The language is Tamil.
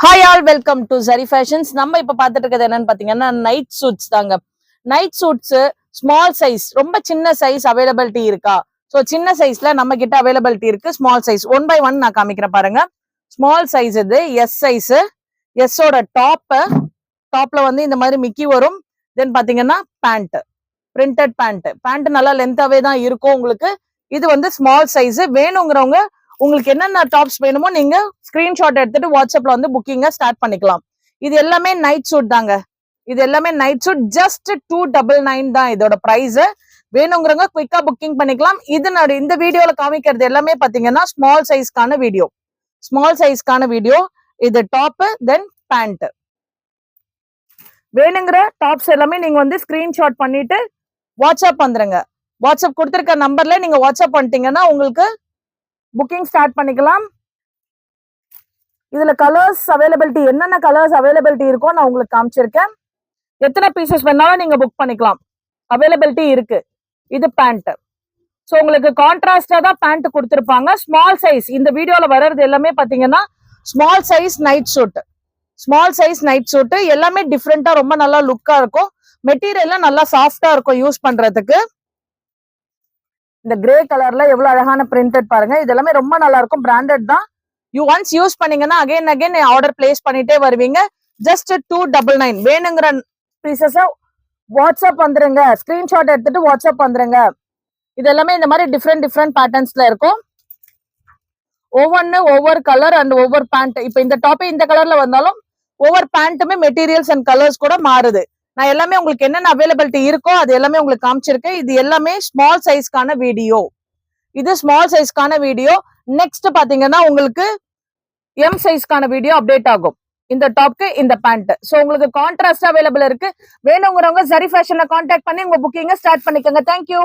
ஹாய் ஆல், வெல்கம் டு சரி ஃபேஷன்ஸ். நம்ம இப்ப பாத்துட்டு இருக்கிறது என்னன்னு பாத்தீங்கன்னா நைட் சூட்ஸ் தாங்க. நைட் சூட்ஸ் ஸ்மால் சைஸ், ரொம்ப சின்ன சைஸ் அவைலபிலிட்டி இருக்கா? ஸோ சின்ன சைஸ்ல நம்ம கிட்ட அவைலபிலிட்டி இருக்கு. ஸ்மால் சைஸ் 1 by 1 நான் காமிக்கிறேன் பாருங்க. ஸ்மால் சைஸ் இது எஸ் சைஸ். எஸ்ஸோட டாப்ல வந்து இந்த மாதிரி மிக்கி வரும். தென் பாத்தீங்கன்னா பேண்ட், பிரிண்டட் பேண்ட் நல்லா லென்த்தாவே தான் இருக்கும் உங்களுக்கு. இது வந்து ஸ்மால் சைஸ். வேணுங்கிறவங்க உங்களுக்கு என்னென்ன டாப்ஸ் வேணுமோ நீங்க ஸ்கிரீன்ஷாட் எடுத்துட்டு வாட்ஸ்அப்ல வந்து புக்கிங்க ஸ்டார்ட் பண்ணிக்கலாம். இது எல்லாமே நைட் சூட் தாங்க. இது எல்லாமே நைட் சூட். ஜஸ்ட் 299 தான் இதோட பிரைஸ். வேணுங்கிறவங்க குயிக்கா புக்கிங் பண்ணிக்கலாம். இந்த வீடியோல காமிக்கிறது எல்லாமே பாத்தீங்கன்னா ஸ்மால் சைஸ்க்கான வீடியோ. இது டாப், தென் பேண்ட். வேணுங்கிற டாப்ஸ் எல்லாமே நீங்க வந்து ஸ்கிரீன்ஷாட் பண்ணிட்டு வாட்ஸ்அப் வந்துருங்க. வாட்ஸ்அப் கொடுத்துருக்க நம்பர்ல நீங்க வாட்ஸ்அப் பண்ணிட்டீங்கன்னா உங்களுக்கு புக்கிங் ஸ்டார்ட் பண்ணிக்கலாம். இதுல கலர்ஸ் அவைலபிலிட்டி, என்னென்ன கலர்ஸ் அவைலபிலிட்டி இருக்கோ நான் உங்களுக்கு காமிச்சிருக்கேன். எத்தனை பீசஸ் வேணாலும் நீங்க புக் பண்ணிக்கலாம், அவைலபிலிட்டி இருக்கு. இது பேண்ட். ஸோ உங்களுக்கு கான்ட்ராஸ்டா தான் பேண்ட் கொடுத்துருப்பாங்க. ஸ்மால் சைஸ் இந்த வீடியோல வர்றது எல்லாமே பாத்தீங்கன்னா ஸ்மால் சைஸ் நைட் சூட். எல்லாமே டிஃப்ரெண்டா ரொம்ப நல்லா லுக்கா இருக்கும். மெட்டீரியல்லாம் நல்லா சாஃப்டா இருக்கும் யூஸ் பண்றதுக்கு. இந்த கிரே கலர்ல எவ்வளவு அழகான பிரிண்டட் பாருங்க. இது எல்லாமே ரொம்ப நல்லா இருக்கும். பிராண்டட் தான். யூ ஒன்ஸ் யூஸ் பண்ணீங்கன்னா அகைன் ஆர்டர் பிளேஸ் பண்ணிட்டே வருவீங்க. ஜஸ்ட் 299. வேணுங்கிற பீசஸ வாட்ஸ்அப் வந்துருங்க. ஸ்கிரீன்ஷாட் எடுத்துட்டு வாட்ஸ்அப் வந்துருங்க. இது எல்லாமே இந்த மாதிரி டிஃப்ரெண்ட் பேட்டர்ன்ஸ்ல இருக்கும். ஒவ்வொரு கலர் அண்ட் ஒவ்வொரு பேண்ட். இப்ப இந்த டாப் இந்த கலர்ல வந்தாலும் ஒவ்வொரு பேண்ட்டுமே மெட்டீரியல்ஸ் அண்ட் கலர்ஸ் கூட மாறுது. நான் எல்லாமே உங்களுக்கு என்னென்ன அவைலபிலிட்டி இருக்கோ அது எல்லாமே உங்களுக்கு காமிச்சிருக்கேன். இது எல்லாமே ஸ்மால் சைஸ்க்கான வீடியோ. நெக்ஸ்ட் பாத்தீங்கன்னா உங்களுக்கு எம் சைஸ்க்கான வீடியோ அப்டேட் ஆகும். இந்த டாப்க்கு இந்த பேண்ட். சோ உங்களுக்கு கான்ட்ராஸ்ட் அவைலபிள் இருக்கு. வேணுங்கிறவங்க சரி ஃபேஷனை கான்டாக்ட் பண்ணி உங்க புக்கிங்க ஸ்டார்ட் பண்ணிக்கோங்க. தேங்க்யூ.